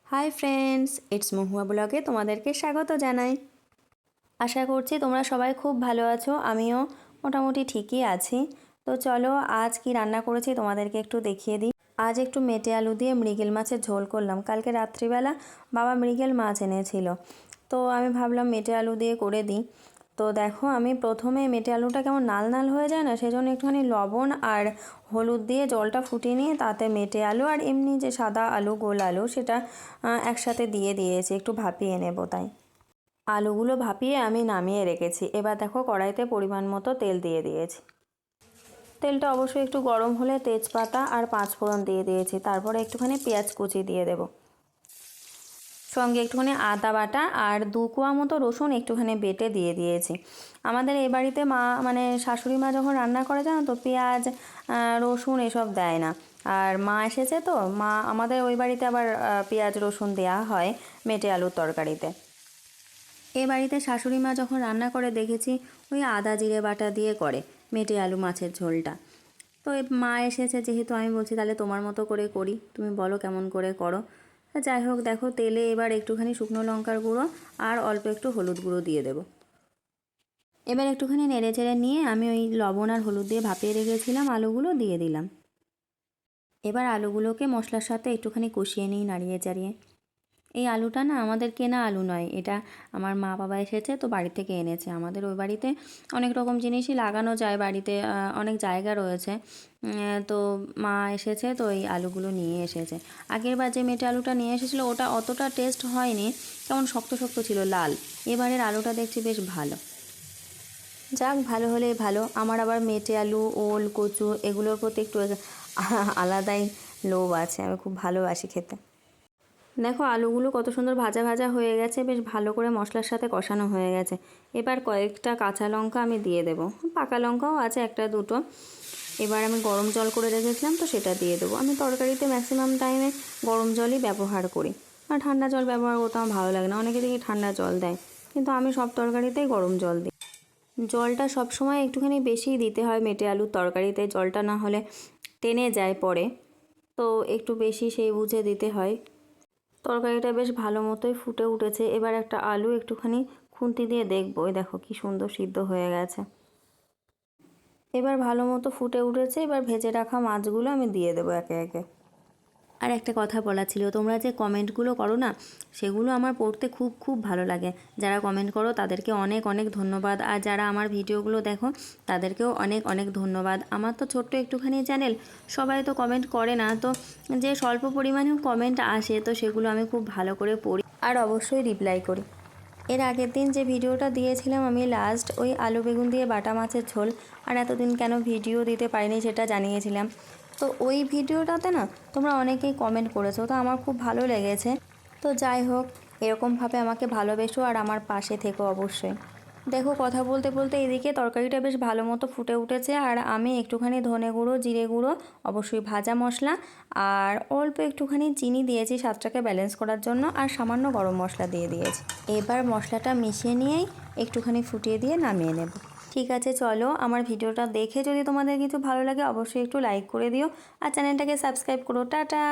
Hi friends, it's মহুয়া ব্লগে তোমাদেরকে স্বাগত জানাই। আশা করছি তোমরা সবাই খুব ভালো আছো, আমিও মোটামুটি ঠিকই আছি। তো চলো আজ কি রান্না করেছি তোমাদেরকে একটু দেখিয়ে দিই। আজ একটু মেটে আলু দিয়ে মৃগেল মাছের ঝোল করলাম। কালকে রাত্রিবেলা বাবা মৃগেল মাছ এনেছিল, তো আমি ভাবলাম মেটে আলু দিয়ে করে দিই। তো দেখো আমি প্রথমে মেটে আলুটা কেমন নাল নাল হয়ে যায় না, সেজন্য একটুখানি লবণ আর হলুদ দিয়ে জলটা ফুটিয়ে নিয়ে তাতে মেটে আলু আর এমনি যে সাদা আলু গোল আলু সেটা একসাথে দিয়ে দিয়েছি, একটু ভাপিয়ে নেব তাই। আলুগুলো ভাপিয়ে আমি নামিয়ে রেখেছি। এবার দেখো কড়াইতে পরিমাণ মতো তেল দিয়ে দিয়েছি। তেলটা অবশ্যই একটু গরম হলে তেজপাতা আর পাঁচফোড়ন দিয়ে দিয়েছি, তারপরে একটুখানি পেঁয়াজ কুচি দিয়ে দেব, সঙ্গে একটুখানি আদা বাটা আর 2 কোয়া মতো রসুন একটুখানি বেটে দিয়ে দিয়েছি। আমাদের এই বাড়িতে মা মানে শাশুড়ি মা যখন রান্না করে জানো তো পেঁয়াজ রসুন এসব দেয় না। আর মা এসেছে তো মা আমাদের ওই বাড়িতে আবার পেঁয়াজ রসুন দেওয়া হয় মেটে আলুর তরকারিতে। এ বাড়িতে শাশুড়ি মা যখন রান্না করে দেখেছি ওই আদা জিরে বাটা দিয়ে করে মেটে আলু মাছের ঝোলটা। তো মা এসেছে যেহেতু আমি বলছি তাহলে তোমার মতো করে করি, তুমি বলো কেমন করে করো। যাই হোক দেখো তেলে এবার একটুখানি শুকনো লঙ্কার গুঁড়ো আর অল্প একটু হলুদ গুঁড়ো দিয়ে দেবো। এবার একটুখানি নেড়ে চেড়ে নিয়ে আমি ওই লবণ আর হলুদ দিয়ে ভাপিয়ে রেখেছিলাম আলুগুলো দিয়ে দিলাম। এবার আলুগুলোকে মশলার সাথে একটুখানি কষিয়ে নিই নাড়িয়ে চাড়িয়ে। এই আলুটা না আমাদের কেনা আলু নয়, এটা আমার মা বাবা এসেছে তো বাড়ি থেকে এনেছে। আমাদের ওই বাড়িতে অনেক রকম জিনিসই লাগানো যায়, বাড়িতে অনেক জায়গা রয়েছে। তো মা এসেছে তো এই আলুগুলো নিয়ে এসেছে। আগের বার যে মেটে আলুটা নিয়ে এসেছিলো ওটা অতটা টেস্ট হয়নি, কেমন শক্ত শক্ত ছিল লাল। এবারের আলুটা দেখছি বেশ ভালো। যাক ভালো হলেই ভালো। আমার আবার মেটে আলু ওল কচু এগুলোর প্রতি একটু আলাদাই লোভ আছে, আমি খুব ভালোবাসি খেতে। দেখো আলুগুলো কত সুন্দর ভাজা ভাজা হয়ে গেছে, বেশ ভালো করে মশলার সাথে কষানো হয়ে গেছে। এবার কয়েকটা কাঁচা লঙ্কা আমি দিয়ে দেব, পাকা লঙ্কাও আছে একটা দুটো। এবার আমি গরম জল করে রেখেছিলাম তো সেটা দিয়ে দেবো। আমি তরকারিতে ম্যাক্সিমাম টাইমে গরম জলই ব্যবহার করি, আর ঠান্ডা জল ব্যবহার করতে আমার ভালো লাগে না। অনেকে দেখি ঠান্ডা জল দেয়, কিন্তু আমি সব তরকারিতেই গরম জল দিই। জলটা সবসময় একটুখানি বেশিই দিতে হয় মেটে আলুর তরকারিতে, জলটা না হলে টেনে যায় পরে, তো একটু বেশি সেই বুঝে দিতে হয়। তরকারিটা বেশ ভালো মতোই ফুটে উঠেছে। এবার একটা আলু একটুখানি খুন্তি দিয়ে দেখবো, ওই দেখো কি সুন্দর সিদ্ধ হয়ে গেছে। এবার ভালো মতো ফুটে উঠেছে, এবার ভেজে রাখা মাছগুলো আমি দিয়ে দেবো একে একে। আর একটা কথা বলা ছিল, তোমরা যে কমেন্টগুলো করো না সেগুলো আমার পড়তে খুব খুব ভালো লাগে। যারা কমেন্ট করো তাদেরকে অনেক অনেক ধন্যবাদ, আর যারা আমার ভিডিওগুলো দেখো তাদেরকেও অনেক অনেক ধন্যবাদ। আমার তো ছোট্ট একটুখানি চ্যানেল, সবাই তো কমেন্ট করে না, তো যে স্বল্প পরিমাণেও কমেন্ট আসে তো সেগুলো আমি খুব ভালো করে পড়ি আর অবশ্যই রিপ্লাই করি। এর আগের দিন যে ভিডিওটা দিয়েছিলাম আমি লাস্ট, ওই আলু বেগুন দিয়ে বাটা মাছের ঝোল, আর এতদিন কেন ভিডিও দিতে পারিনি সেটা জানিয়েছিলাম। তো ওই ভিডিওটাতে না তোমরা অনেকেই কমেন্ট করেছো, তো আমার খুব ভালো লেগেছে। তো যাই হোক এরকমভাবে আমাকে ভালোবেসো আর আমার পাশে থেকো অবশ্যই। দেখো কথা বলতে বলতে এদিকে তরকারিটা বেশ ভালো মতো ফুটে উঠেছে, আর আমি একটুখানি ধনে গুঁড়ো জিরে গুঁড়ো অবশ্যই ভাজা মশলা আর অল্প একটুখানি চিনি দিয়েছি স্বাদটাকে ব্যালেন্স করার জন্য, আর সামান্য গরম মশলা দিয়ে দিয়েছি। এবার মশলাটা মিশিয়ে নিয়েই একটুখানি ফুটিয়ে দিয়ে নামিয়ে নেব। ঠিক আছে চলো, আমার ভিডিওটা দেখে যদি তোমাদের কিছু ভালো লাগে অবশ্যই একটু লাইক করে দিও আর চ্যানেলটাকে সাবস্ক্রাইব করো। টাটা।